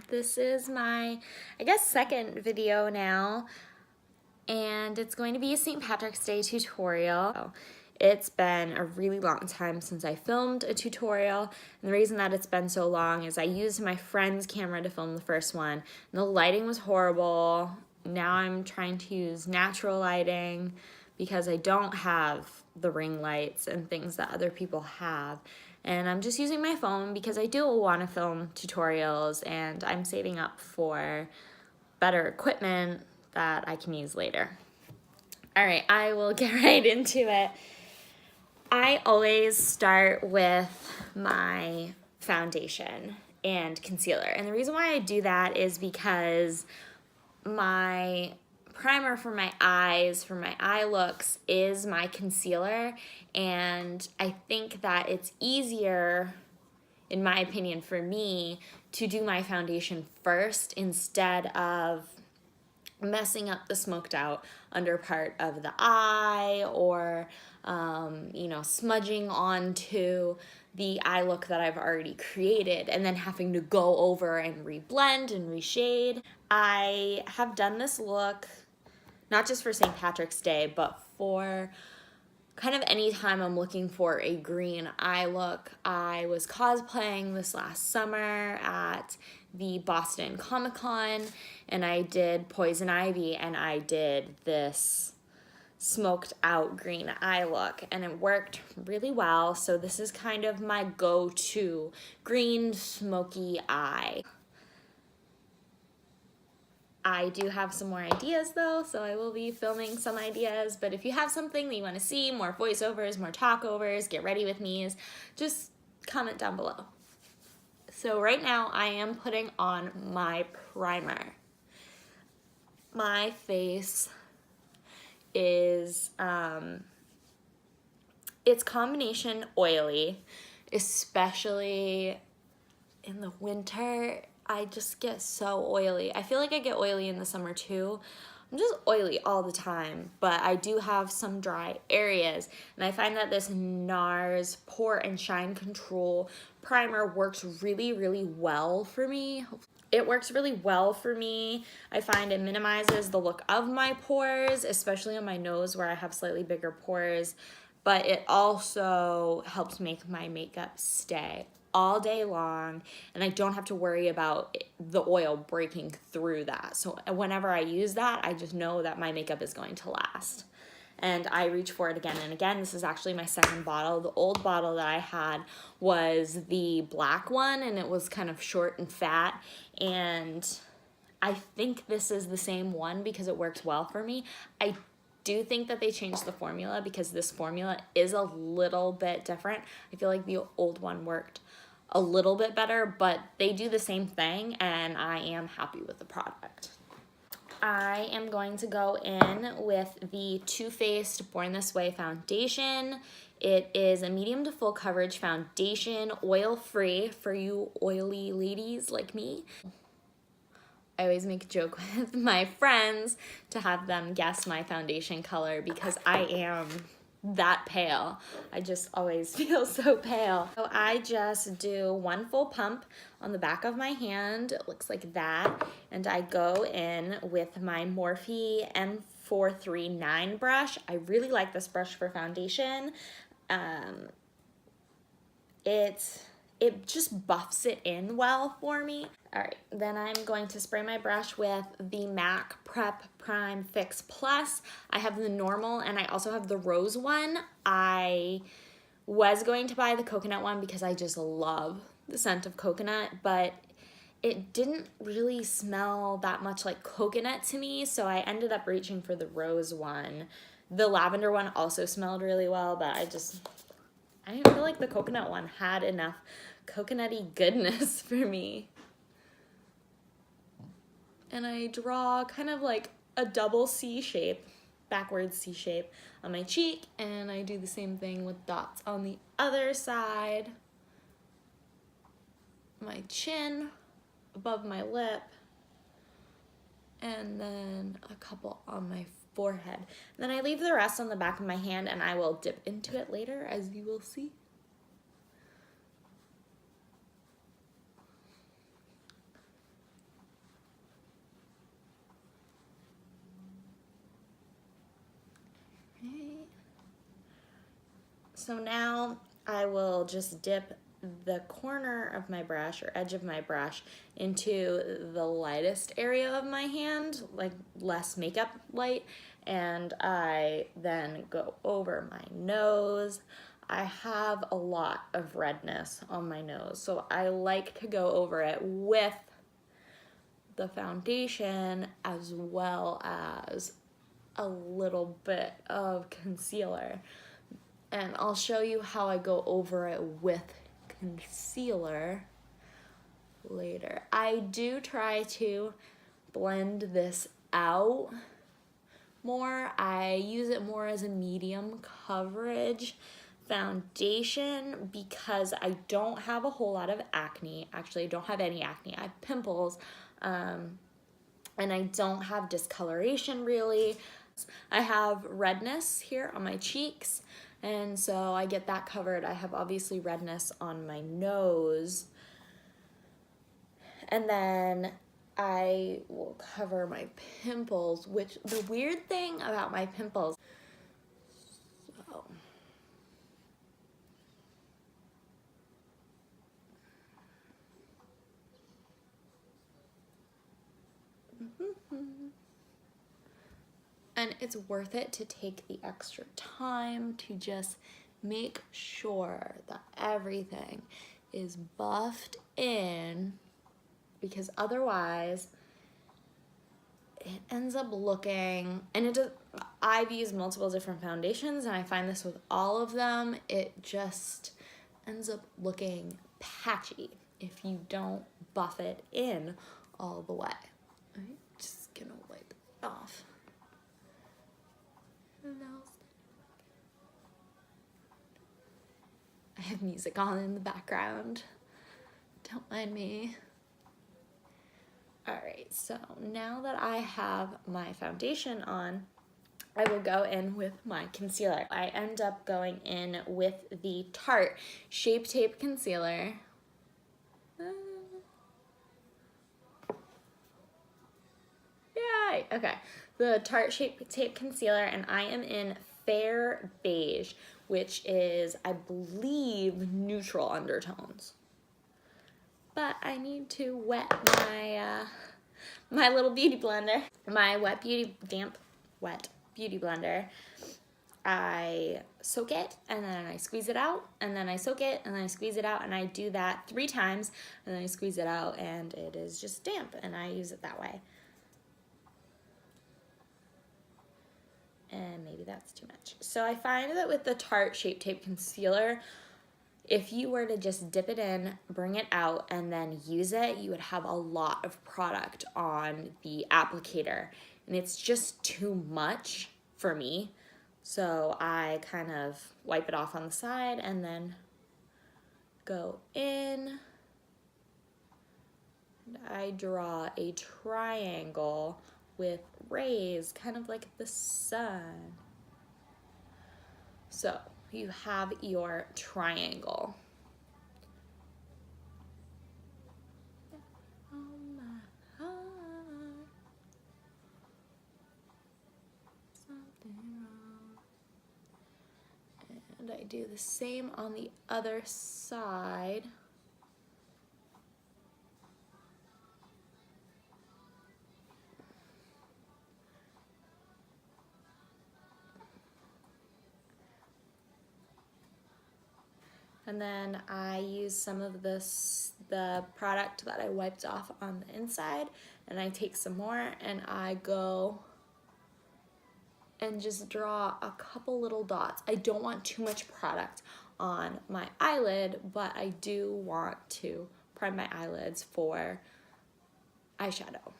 This is my, I guess, second video now, and it's going to be a St. Patrick's Day tutorial. It's been a really long time since I filmed a tutorial, and the reason that it's been so long is I used my friend's camera to film the first one, and the lighting was horrible. Now I'm trying to use natural lighting because I don't have the ring lights and things that other people have. And I'm just using my phone because I do want to film tutorials and I'm saving up for better equipment that I can use later. All right, I will get right into it. I always start with my foundation and concealer. And the reason why I do that is because my primer for my eyes, for my eye looks, is my concealer, and I think that it's easier, in my opinion, for me to do my foundation first instead of messing up the smoked out under part of the eye or smudging onto the eye look that I've already created and then having to go over and reblend and reshade. I have done this look not just for St. Patrick's Day, but for kind of any time I'm looking for a green eye look. I was cosplaying this last summer at the Boston Comic Con, and I did Poison Ivy, and I did this smoked out green eye look, and it worked really well. So this is kind of my go-to green smoky eye. I do have some more ideas though, so I will be filming some ideas, but if you have something that you want to see, more voiceovers, more talkovers, get ready with me's, just comment down below. So right now I am putting on my primer. My face is, it's combination oily, especially in the winter. I just get so oily. I feel like I get oily in the summer too. I'm just oily all the time, but I do have some dry areas, and I find that this NARS Pore and Shine Control primer works really, really well for me. It works really well for me. I find it minimizes the look of my pores, especially on my nose where I have slightly bigger pores, but it also helps make my makeup stay all day long, and I don't have to worry about the oil breaking through that. So whenever I use that, I just know that my makeup is going to last. And I reach for it again and again. This is actually my second bottle. The old bottle that I had was the black one, and it was kind of short and fat, and I think this is the same one because it works well for me. I do think that they changed the formula because this formula is a little bit different. I feel like the old one worked a little bit better, but they do the same thing, and I am happy with the product. I am going to go in with the Too Faced Born This Way foundation. It is a medium to full coverage foundation, oil-free for you oily ladies like me. I always make a joke with my friends to have them guess my foundation color because I am that pale. I just always feel so pale. So I just do one full pump on the back of my hand. It looks like that. And I go in with my Morphe M439 brush. I really like this brush for foundation. It just buffs it in well for me. All right, then I'm going to spray my brush with the MAC Prep Prime Fix Plus. I have the normal and I also have the rose one. I was going to buy the coconut one because I just love the scent of coconut, but it didn't really smell that much like coconut to me, so I ended up reaching for the rose one. The lavender one also smelled really well, but I didn't feel like the coconut one had enough coconutty goodness for me. And I draw kind of like a double C shape, backwards C shape on my cheek, and I do the same thing with dots on the other side. My chin, above my lip, and then a couple on my forehead. And then I leave the rest on the back of my hand, and I will dip into it later, as you will see. So now I will just dip the corner of my brush or edge of my brush into the lightest area of my hand, like less makeup light, and I then go over my nose. I have a lot of redness on my nose, so I like to go over it with the foundation as well as a little bit of concealer. And I'll show you how I go over it with concealer later. I do try to blend this out more. I use it more as a medium coverage foundation because I don't have a whole lot of acne. Actually, I don't have any acne. I have pimples, and I don't have discoloration really. I have redness here on my cheeks, and so I get that covered. I have obviously redness on my nose, and then I will cover my pimples, which the weird thing about my pimples, so and it's worth it to take the extra time to just make sure that everything is buffed in, because otherwise it ends up looking, and it does, I've used multiple different foundations and I find this with all of them, it just ends up looking patchy if you don't buff it in all the way. I'm just gonna wipe it off. I have music on in the background. Don't mind me. All right, so now that I have my foundation on, I will go in with my concealer. I end up going in with the Tarte Shape Tape Concealer. Yay, okay. The Tarte Shape Tape Concealer, and I am in Fair Beige, which is, I believe, neutral undertones. But I need to wet my my little beauty blender. My wet beauty blender. I soak it and then I squeeze it out, and then I soak it and then I squeeze it out, and I do that 3 times, and then I squeeze it out and it is just damp, and I use it that way. And maybe that's too much. So I find that with the Tarte Shape Tape Concealer, if you were to just dip it in, bring it out, and then use it, you would have a lot of product on the applicator. And it's just too much for me. So I kind of wipe it off on the side and then go in. And I draw a triangle with rays, kind of like the sun. So you have your triangle. And I do the same on the other side. And then I use some of the product that I wiped off on the inside, and I take some more and I go and just draw a couple little dots. I don't want too much product on my eyelid, but I do want to prime my eyelids for eyeshadow.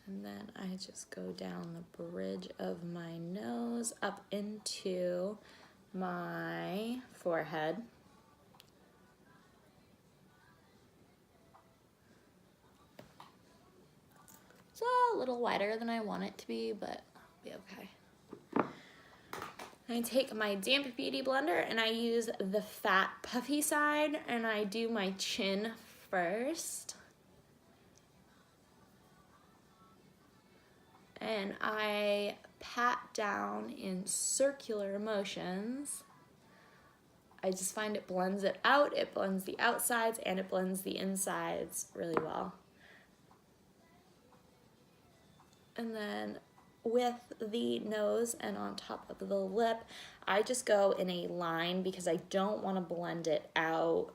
And then I just go down the bridge of my nose up into my forehead. It's a little wider than I want it to be, but I'll be okay. I take my damp beauty blender and I use the fat puffy side, and I do my chin first. And I pat down in circular motions. I just find it blends it out, it blends the outsides, and it blends the insides really well. And then with the nose and on top of the lip, I just go in a line because I don't want to blend it out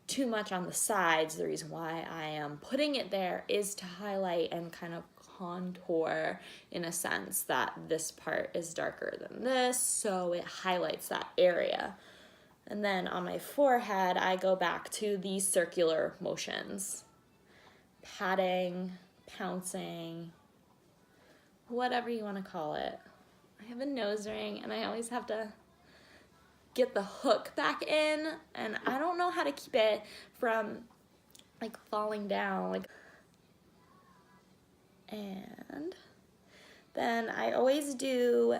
too much on the sides. The reason why I am putting it there is to highlight and kind of contour in a sense that this part is darker than this, so it highlights that area. And then on my forehead, I go back to these circular motions. Patting, pouncing, whatever you want to call it. I have a nose ring and I always have to get the hook back in, and I don't know how to keep it from like falling down. And then I always do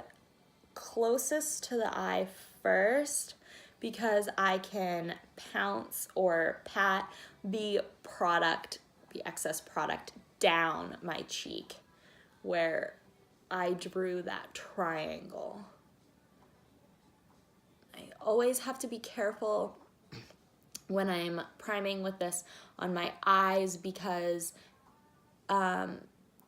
closest to the eye first because I can pounce or pat the excess product down my cheek where I drew that triangle. I always have to be careful when I'm priming with this on my eyes because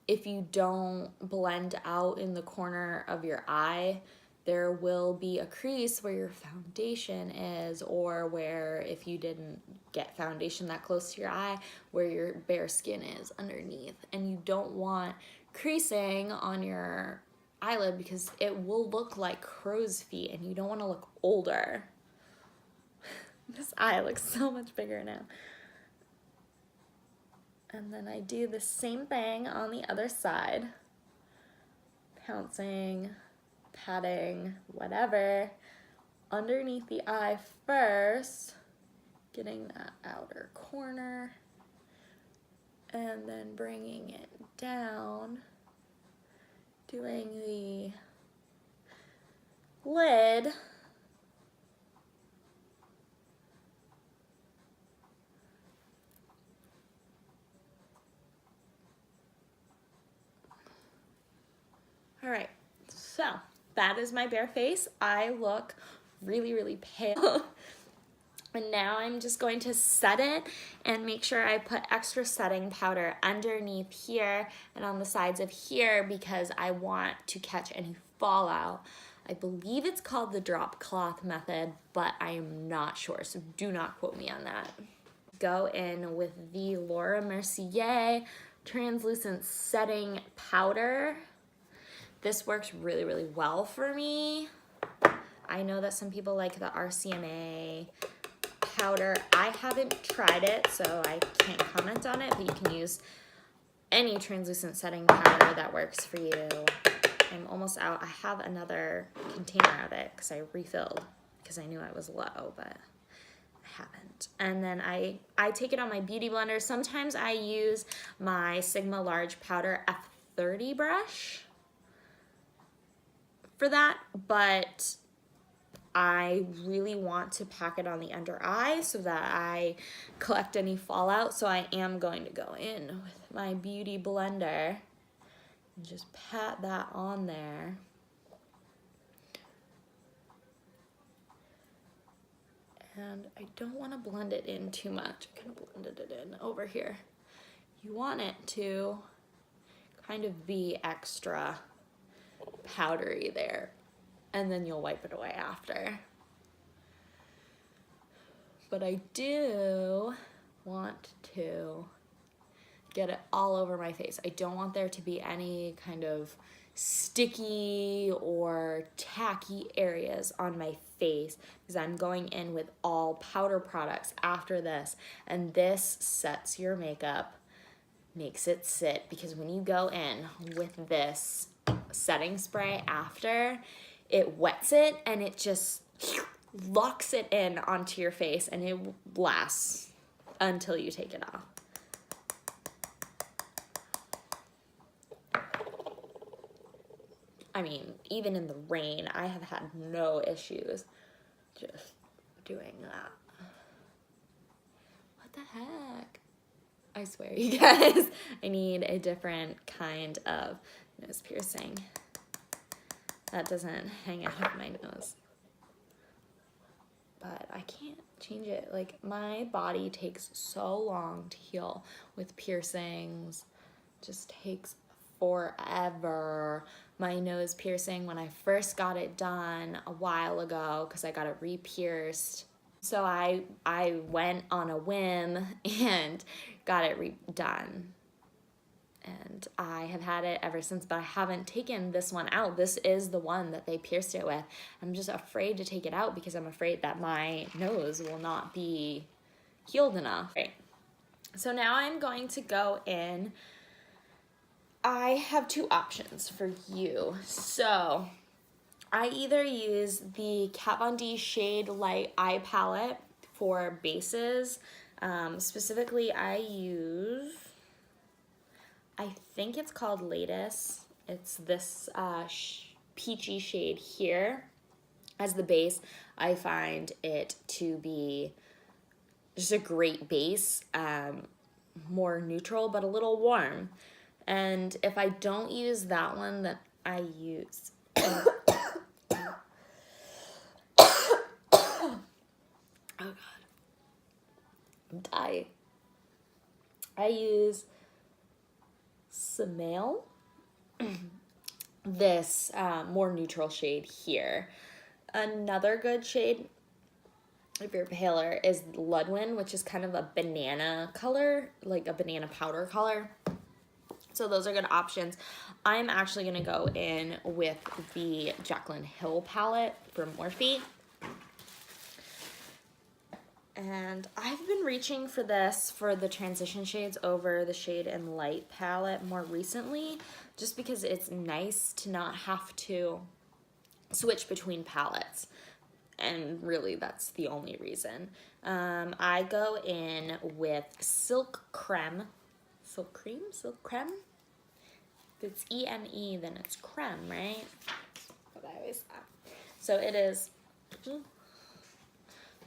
if you don't blend out in the corner of your eye, there will be a crease where your foundation is, or where if you didn't get foundation that close to your eye, where your bare skin is underneath. And you don't want creasing on your eyelid because it will look like crow's feet and you don't want to look older. This eye looks so much bigger now. And then I do the same thing on the other side. Pouncing, patting, whatever, underneath the eye first, getting that outer corner, and then bringing it down, doing the lid, all right, so that is my bare face. I look really, really pale. And now I'm just going to set it and make sure I put extra setting powder underneath here and on the sides of here because I want to catch any fallout. I believe it's called the drop cloth method, but I am not sure, so do not quote me on that. Go in with the Laura Mercier translucent setting powder. This works really, really well for me. I know that some people like the RCMA powder. I haven't tried it, so I can't comment on it, but you can use any translucent setting powder that works for you. I'm almost out. I have another container of it because I refilled because I knew I was low, but I haven't. And then I take it on my beauty blender. Sometimes I use my Sigma Large Powder F30 brush for that, but I really want to pack it on the under eye so that I collect any fallout. So I am going to go in with my beauty blender and just pat that on there. And I don't want to blend it in too much. I kind of blended it in over here. You want it to kind of be extra powdery there, and then you'll wipe it away after. But I do want to get it all over my face. I don't want there to be any kind of sticky or tacky areas on my face because I'm going in with all powder products after this, and this sets your makeup, makes it sit, because when you go in with this setting spray after, it wets it and it just locks it in onto your face, and it lasts until you take it off. I mean, even in the rain, I have had no issues just doing that. What the heck? I swear, you guys, I need a different kind of nose piercing. that doesn't hang out of my nose. But I can't change it. Like, my body takes so long to heal with piercings. Just takes forever. My nose piercing, when I first got it done a while ago, because I got it re-pierced. So I went on a whim and got it redone. And I have had it ever since, but I haven't taken this one out. This is the one that they pierced it with. I'm just afraid to take it out because I'm afraid that my nose will not be healed enough. Right. So now I'm going to go in. I have two options for you. So I either use the Kat Von D Shade Light Eye Palette for bases. Specifically, I think it's called Lattice. It's this peachy shade here as the base. I find it to be just a great base, more neutral but a little warm. And if I don't use that one, then I use oh God, I'm dying. I use Smale, this more neutral shade here. Another good shade, if you're paler, is Ludwin, which is kind of a banana color, like a banana powder color. So those are good options. I'm actually gonna go in with the Jaclyn Hill palette from Morphe. And I've been reaching for this for the transition shades over the Shade and Light palette more recently, just because it's nice to not have to switch between palettes. And really, that's the only reason. I go in with Silk Creme. Silk Cream? Silk Creme? If it's E-M-E, then it's creme, right? That's what I always thought. So it is...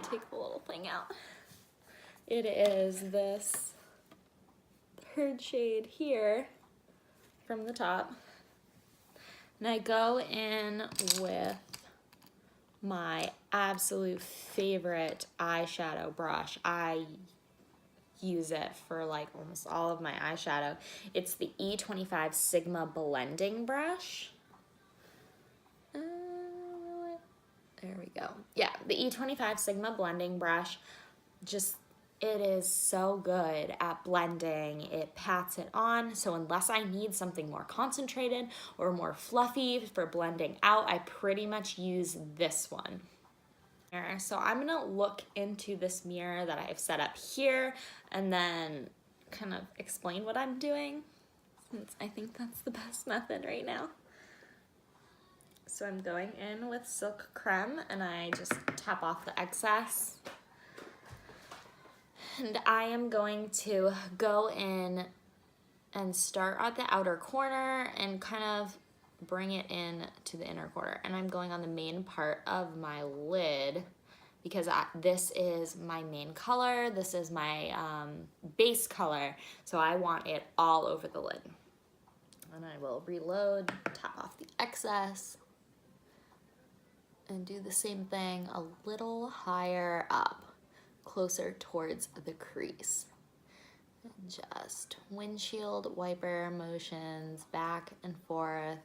Take the little thing out. It is this third shade here from the top. And I go in with my absolute favorite eyeshadow brush. I use it for like almost all of my eyeshadow. It's the E25 Sigma blending brush. There we go. Yeah, the E25 Sigma blending brush, just, it is so good at blending. It pats it on, so unless I need something more concentrated or more fluffy for blending out, I pretty much use this one. So I'm gonna look into this mirror that I've set up here and then kind of explain what I'm doing, since I think that's the best method right now. So I'm going in with Silk Creme and I just tap off the excess. And I am going to go in and start at the outer corner and kind of bring it in to the inner corner. And I'm going on the main part of my lid because this is my main color. This is my base color. So I want it all over the lid. And I will reload, tap off the excess, and do the same thing a little higher up, closer towards the crease. And just windshield wiper motions back and forth,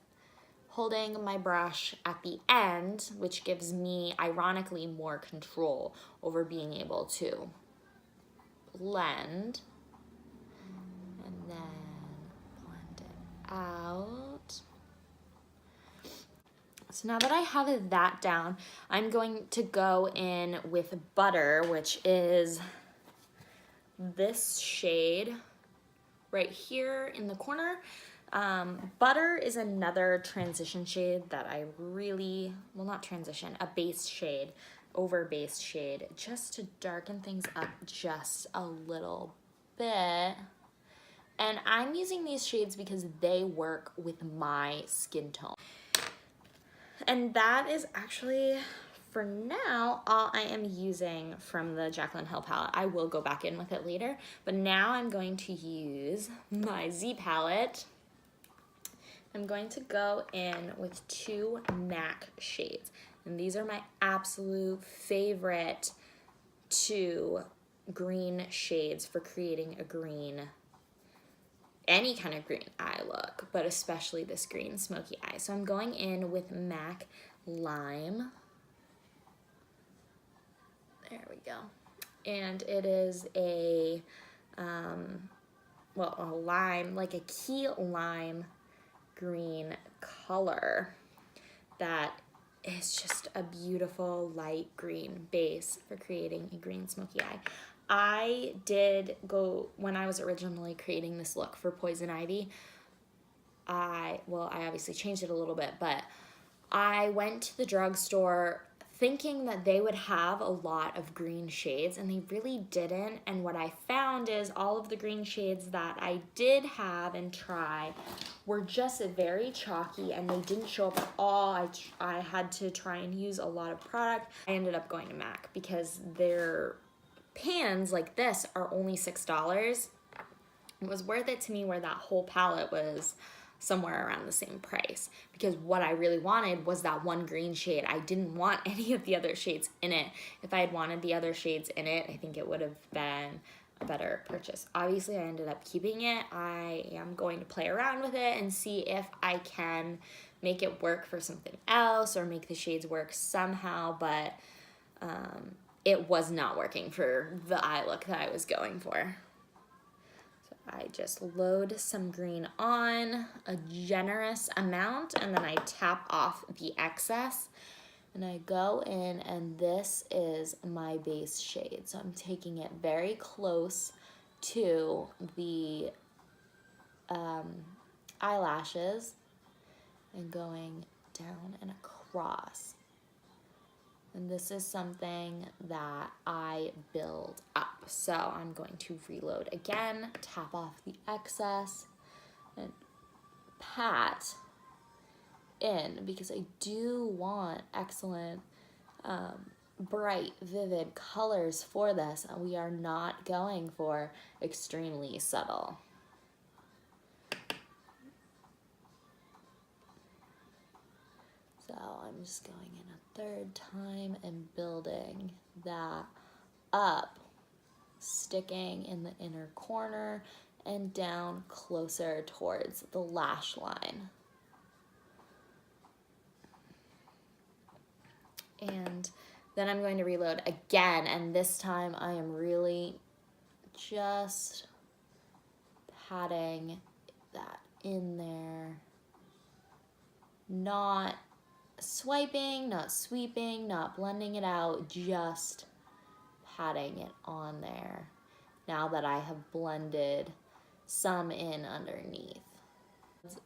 holding my brush at the end, which gives me, ironically, more control over being able to blend. And then blend it out. So now that I have that down, I'm going to go in with Butter, which is this shade right here in the corner. Butter is another transition shade that I really, well, not transition, a base shade, over base shade, just to darken things up just a little bit. And I'm using these shades because they work with my skin tone. And that is actually, for now, all I am using from the Jaclyn Hill palette. I will go back in with it later, but now I'm going to use my Z palette. I'm going to go in with 2 MAC shades. And these are my absolute favorite 2 green shades for creating a green, any kind of green eye look, but especially this green smoky eye. So I'm going in with MAC Lime. There we go. And it is a, well, a lime, like a key lime green color that is just a beautiful light green base for creating a green smoky eye. I did go, when I was originally creating this look for Poison Ivy, I obviously changed it a little bit, but I went to the drugstore thinking that they would have a lot of green shades, and they really didn't. And what I found is all of the green shades that I did have and try were just very chalky, and they didn't show up at all. I had to try and use a lot of product. I ended up going to MAC because their pans like this are only $6. It was worth it to me, where that whole palette was somewhere around the same price, because what I really wanted was that one green shade. I didn't want any of the other shades in it. If I had wanted the other shades in it, I think it would have been a better purchase. Obviously, I ended up keeping it. I am going to play around with it and see if I can make it work for something else or make the shades work somehow, but it was not working for the eye look that I was going for. I just load some green on, a generous amount, and then I tap off the excess. And I go in, and this is my base shade. So I'm taking it very close to the eyelashes and going down and across. And this is something that I build up. So I'm going to reload again, tap off the excess, and pat in, because I do want excellent, bright, vivid colors for this. And we are not going for extremely subtle. So I'm just going in a third time and building that up, sticking in the inner corner and down closer towards the lash line. And then I'm going to reload again, and this time I am really just patting that in there, not swiping, not sweeping, not blending it out, just patting it on there now that I have blended some in underneath.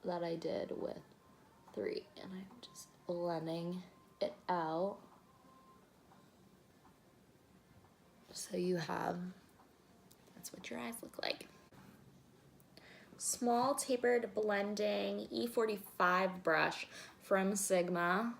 That I did with 3, and I'm just blending it out. So you have, that's what your eyes look like. Small tapered blending E45 brush from Sigma.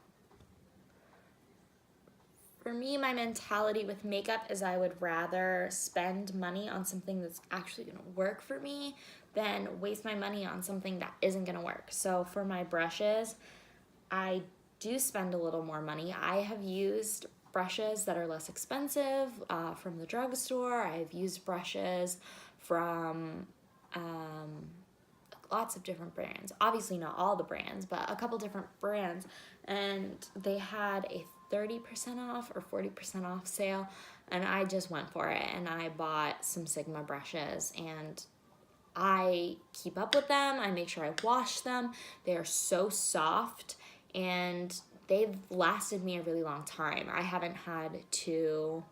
For me, my mentality with makeup is I would rather spend money on something that's actually gonna work for me than waste my money on something that isn't gonna work. So for my brushes, I do spend a little more money. I have used brushes that are less expensive from the drugstore. I've used brushes from lots of different brands. Obviously not all the brands, but a couple different brands. And they had a 30% off or 40% off sale, and I just went for it, and I bought some Sigma brushes, and I keep up with them. I make sure I wash them. They are so soft, and they've lasted me a really long time. I haven't had to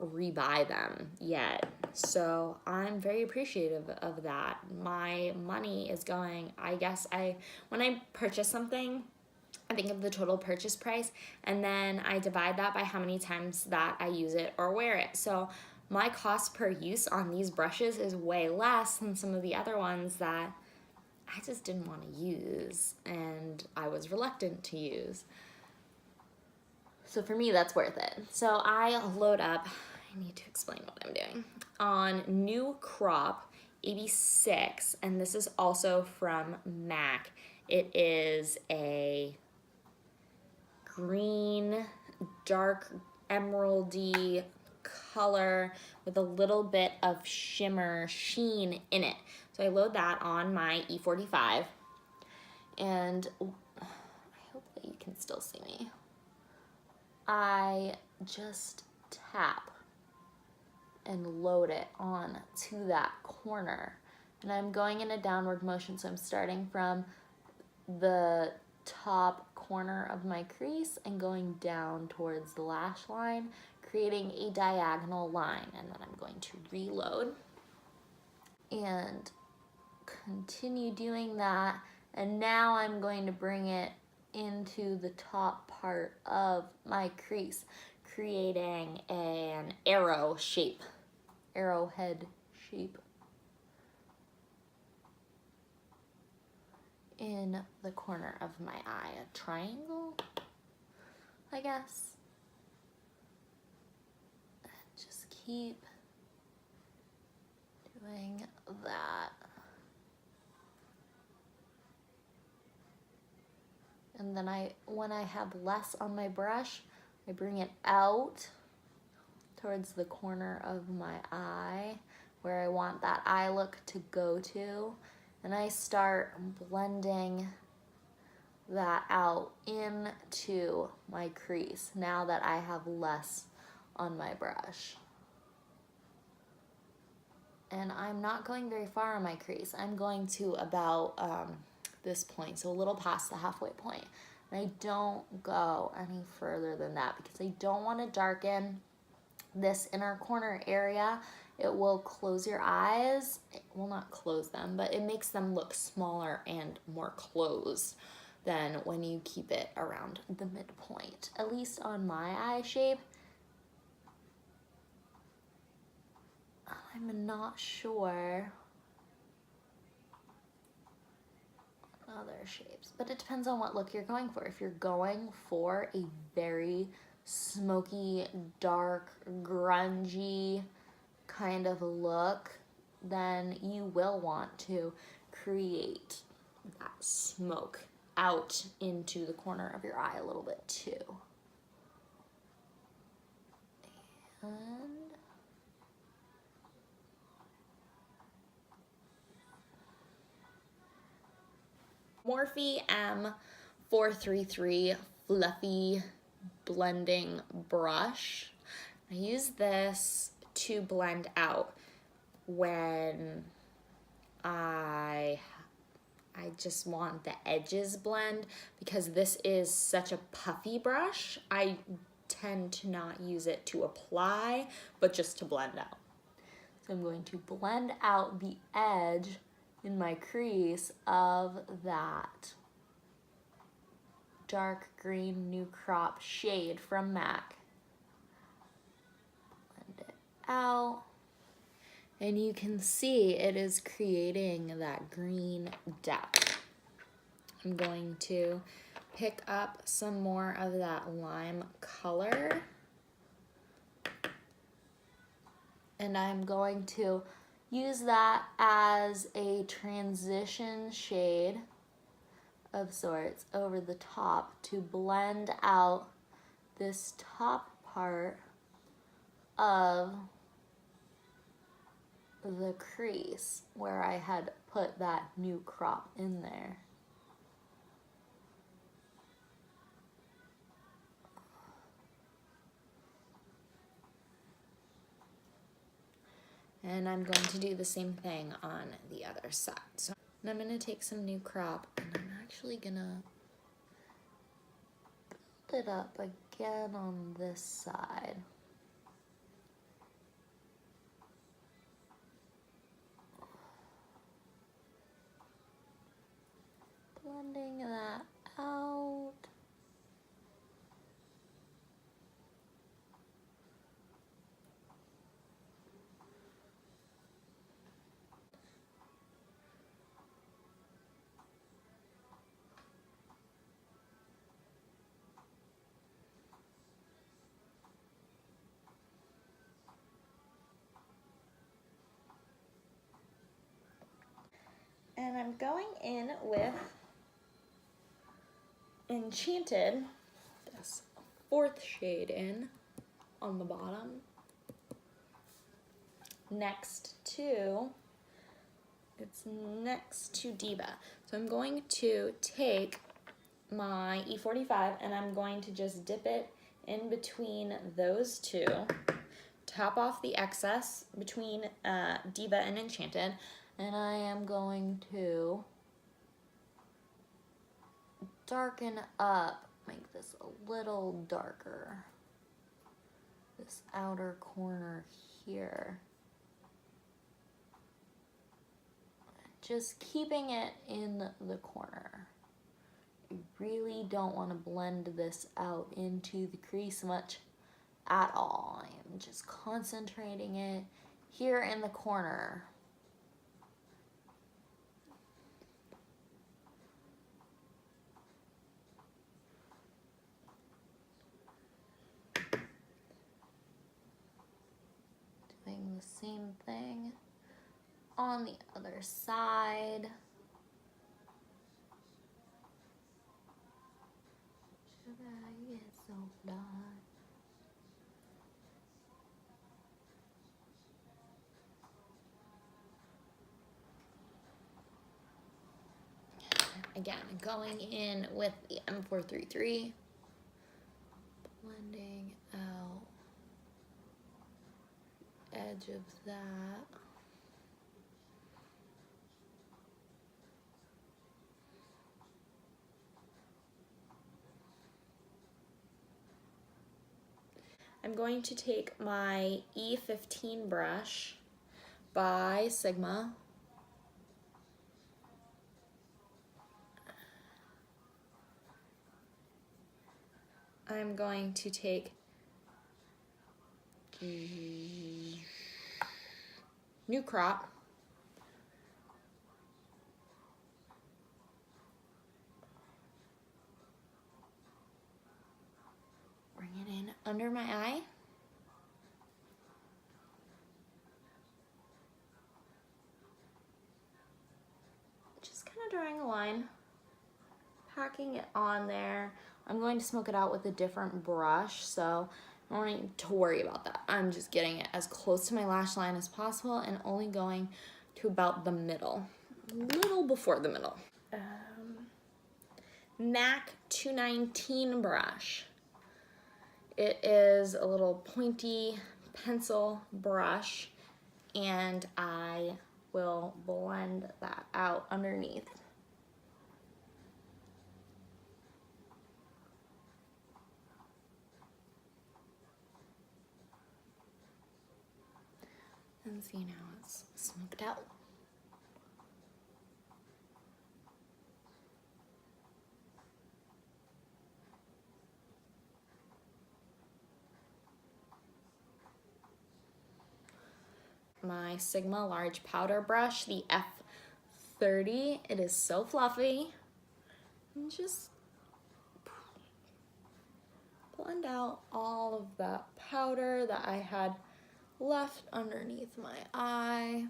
rebuy them yet, so I'm very appreciative of that. My money is going, I guess, when I purchase something, I think of the total purchase price, and then I divide that by how many times that I use it or wear it. So my cost per use on these brushes is way less than some of the other ones that I just didn't want to use and I was reluctant to use. So for me, that's worth it. So I load up, I need to explain what I'm doing, on New Crop AB6, and this is also from MAC. It is a green, dark emeraldy color with a little bit of shimmer sheen in it. So I load that on my E45, and I hope that you can still see me. I just tap and load it on to that corner. And I'm going in a downward motion, so I'm starting from the top corner of my crease and going down towards the lash line, creating a diagonal line. And then I'm going to reload and continue doing that. And now I'm going to bring it into the top part of my crease, creating an arrow shape, arrowhead shape in the corner of my eye, a triangle, I guess. Just keep doing that. And then when I have less on my brush, I bring it out towards the corner of my eye where I want that eye look to go to. And I start blending that out into my crease now that I have less on my brush. And I'm not going very far on my crease. I'm going to about this point, so a little past the halfway point. And I don't go any further than that because I don't want to darken this inner corner area. It will close your eyes. It will not close them, but it makes them look smaller and more closed than when you keep it around the midpoint. At least on my eye shape. I'm not sure on other shapes, but it depends on what look you're going for. If you're going for a very smoky, dark, grungy kind of look, then you will want to create that smoke out into the corner of your eye a little bit too. And Morphe M433 Fluffy Blending Brush. I use this to blend out when I just want the edges blend, because this is such a puffy brush. I tend to not use it to apply, but just to blend out. So I'm going to blend out the edge in my crease of that dark green New Crop shade from MAC. Blend it out. And you can see it is creating that green depth. I'm going to pick up some more of that lime color. And I'm going to use that as a transition shade of sorts over the top to blend out this top part of the crease where I had put that New Crop in there. And I'm going to do the same thing on the other side. So and I'm going to take some New Crop and I'm actually going to build it up again on this side. Blending that out. I'm going in with Enchanted, this 4th shade in on the bottom. It's next to Diva. So I'm going to take my E45 and I'm going to just dip it in between those two, top off the excess between Diva and Enchanted, and I am going to darken up, make this a little darker, this outer corner here. Just keeping it in the corner. You really don't want to blend this out into the crease much at all. I am just concentrating it here in the corner. Doing the same thing on the other side. Should I get so done? Again, going in with the M433, blending out edge of that. I'm going to take my E15 brush by Sigma. I'm going to take New Crop. Bring it in under my eye. Just kind of drawing a line, packing it on there. I'm going to smoke it out with a different brush, so I don't need to worry about that. I'm just getting it as close to my lash line as possible and only going to about the middle, a little before the middle. MAC 219 brush. It is a little pointy pencil brush, and I will blend that out underneath. And see, now it's smoked out. My Sigma large powder brush, the F30. It is so fluffy. And just blend out all of that powder that I had left underneath my eye.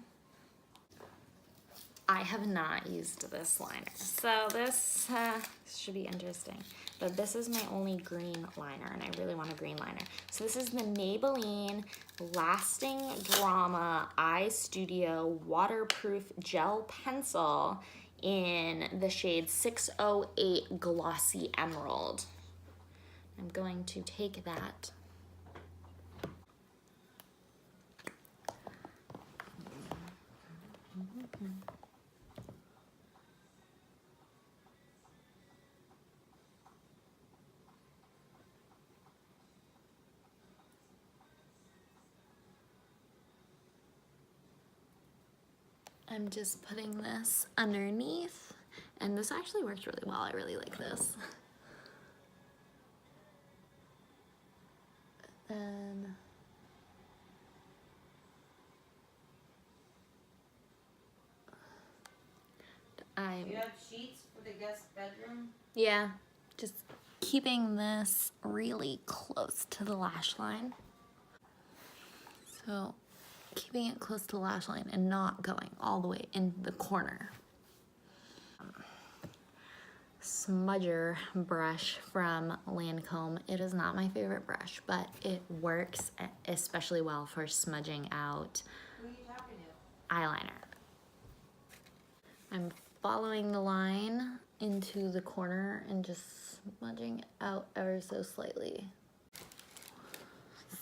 I have not used this liner, so this should be interesting. But this is my only green liner, and I really want a green liner. So this is the Maybelline Lasting Drama Eye Studio Waterproof Gel Pencil in the shade 608 Glossy Emerald. I'm going to take that. I'm just putting this underneath, and this actually works really well. I really like this. And You have sheets for the guest bedroom? yeah, just keeping this really close to the lash line. So keeping it close to the lash line and not going all the way in the corner. smudger brush from Lancome. It is not my favorite brush, but it works especially well for smudging out Who are you talking to? eyeliner. I'm following the line into the corner and just smudging out ever so slightly.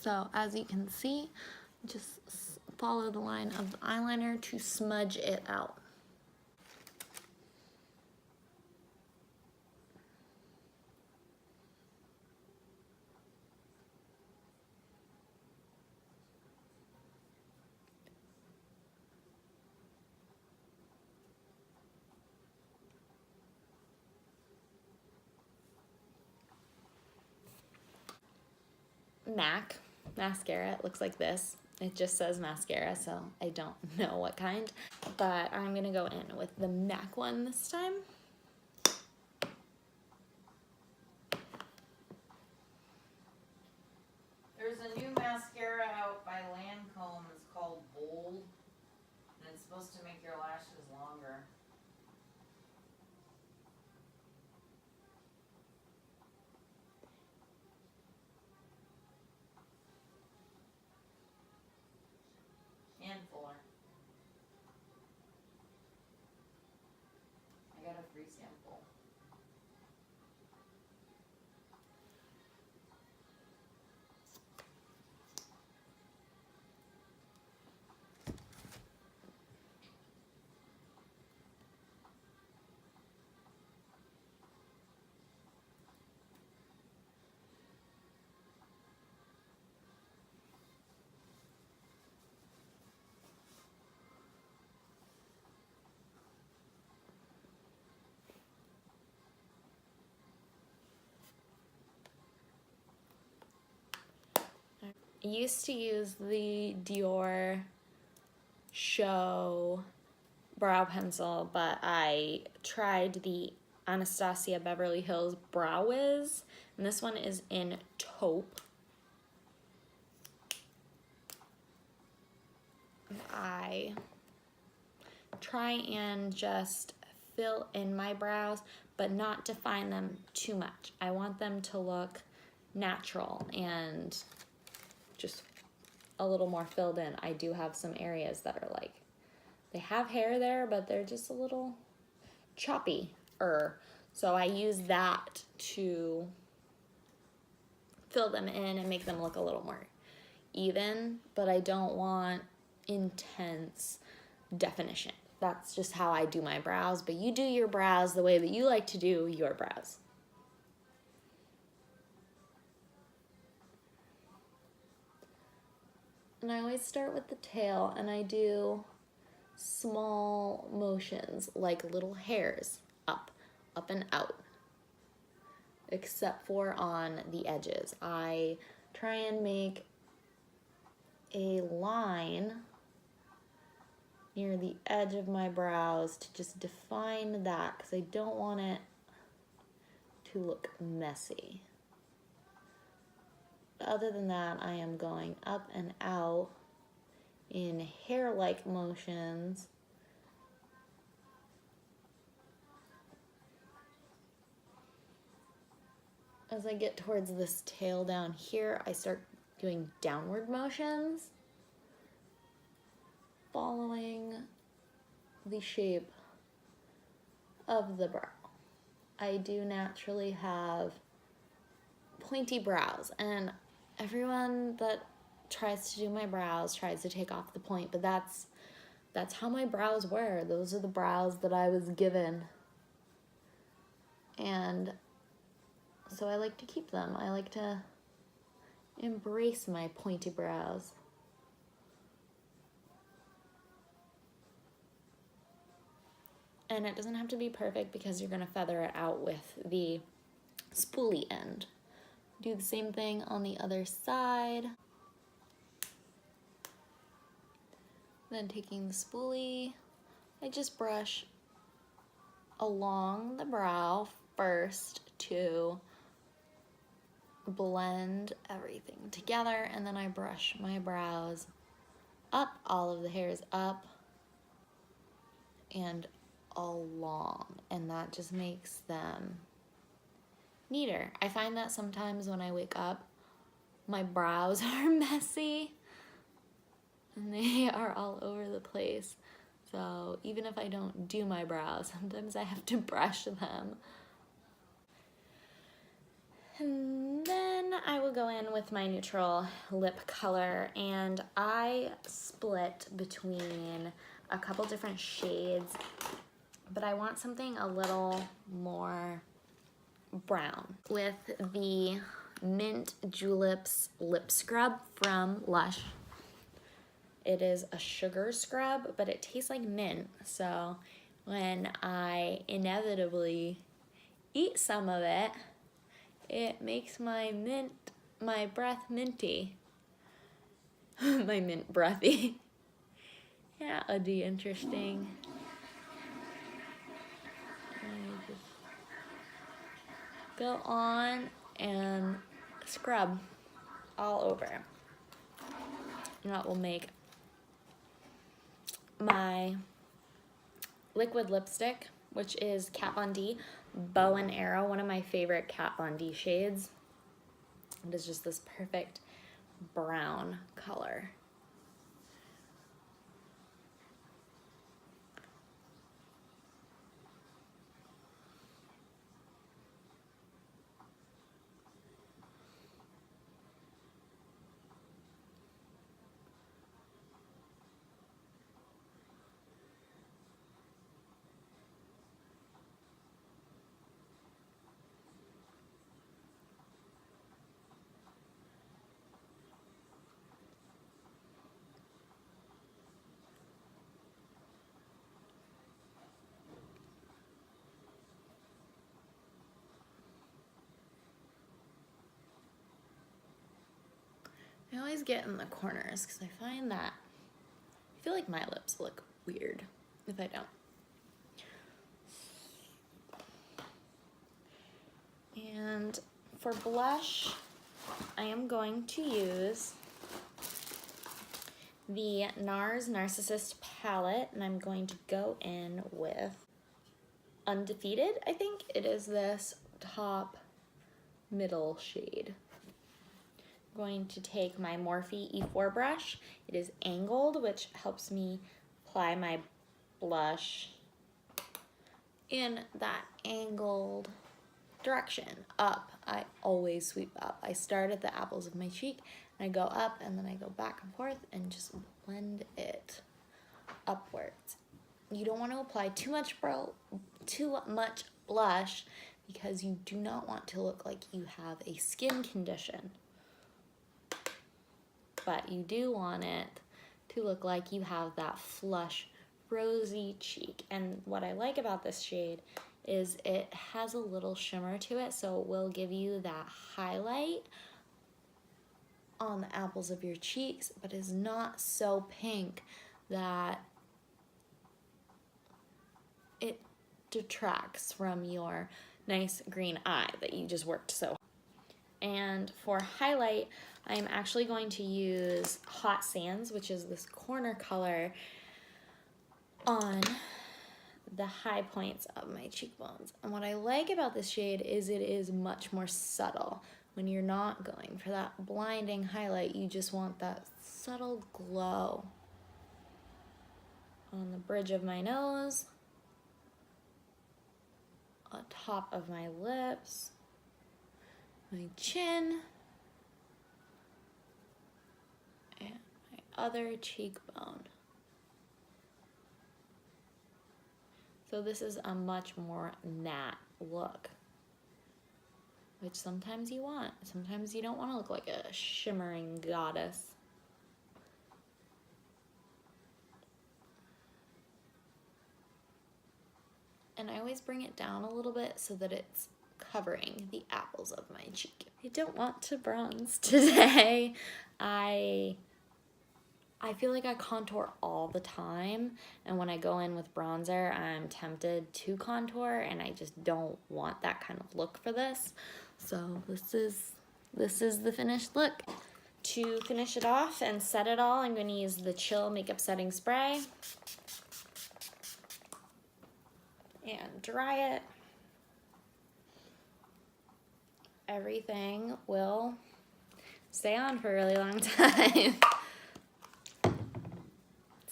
So as you can see, just follow the line of the eyeliner to smudge it out. MAC mascara, it looks like this. It just says mascara, so I don't know what kind, but I'm gonna go in with the MAC one this time. There's a new mascara out by Lancome. It's called Bold, and it's supposed to make your lashes longer. And fuller. I got a free sample. I used to use the Dior Show brow pencil, but I tried the Anastasia Beverly Hills Brow Wiz, and this one is in taupe. I try and just fill in my brows, but not define them too much. I want them to look natural and just a little more filled in. I do have some areas that are like, they have hair there, but they're just a little choppy-er. So I use that to fill them in and make them look a little more even, but I don't want intense definition. That's just how I do my brows, but you do your brows the way that you like to do your brows. And I always start with the tail, and I do small motions like little hairs, up and out, except for on the edges. I try and make a line near the edge of my brows to just define that, because I don't want it to look messy. Other than that, I am going up and out in hair-like motions. As I get towards this tail down here, I start doing downward motions, following the shape of the brow. I do naturally have pointy brows, and everyone that tries to do my brows tries to take off the point, but that's how my brows were. Those are the brows that I was given, and so I like to keep them. I like to embrace my pointy brows. And it doesn't have to be perfect because you're gonna feather it out with the spoolie end. Do the same thing on the other side. Then taking the spoolie, I just brush along the brow first to blend everything together, and then I brush my brows up, all of the hairs up and along, and that just makes them neater. I find that sometimes when I wake up, my brows are messy and they are all over the place. So even if I don't do my brows, sometimes I have to brush them. And then I will go in with my neutral lip color, and I split between a couple different shades, but I want something a little more brown with the Mint Juleps lip scrub from Lush. It is a sugar scrub, but it tastes like mint, so when I inevitably eat some of it, it makes my breath minty. My mint breathy. Yeah, it'd be interesting. Just go on and scrub all over. And that will make my liquid lipstick, which is Kat Von D Bow and Arrow, one of my favorite Kat Von D shades. It is just this perfect brown color. I always get in the corners because I find that I feel like my lips look weird if I don't. And for blush, I am going to use the NARS Narcissist palette, and I'm going to go in with Undefeated. I think it is this top middle shade. I'm going to take my Morphe E4 brush. It is angled, which helps me apply my blush in that angled direction, up. I always sweep up. I start at the apples of my cheek, and I go up, and then I go back and forth and just blend it upwards. You don't want to apply too much blush because you do not want to look like you have a skin condition. But you do want it to look like you have that flush, rosy cheek. And what I like about this shade is it has a little shimmer to it, so it will give you that highlight on the apples of your cheeks, but is not so pink that it detracts from your nice green eye that you just worked so hard. And for highlight, I'm actually going to use Hot Sands, which is this corner color on the high points of my cheekbones. And what I like about this shade is it is much more subtle. When you're not going for that blinding highlight, you just want that subtle glow on the bridge of my nose, on top of my lips, my chin, and my other cheekbone. So this is a much more matte look, which sometimes you want. Sometimes you don't want to look like a shimmering goddess. And I always bring it down a little bit so that it's covering the apples of my cheek. I don't want to bronze today. I feel like I contour all the time, and when I go in with bronzer, I'm tempted to contour, and I just don't want that kind of look for this. So this is the finished look. To finish it off and set it all, I'm going to use the Chill Makeup Setting Spray. and dry it, everything will stay on for a really long time.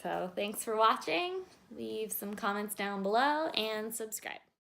So thanks for watching. Leave some comments down below and subscribe.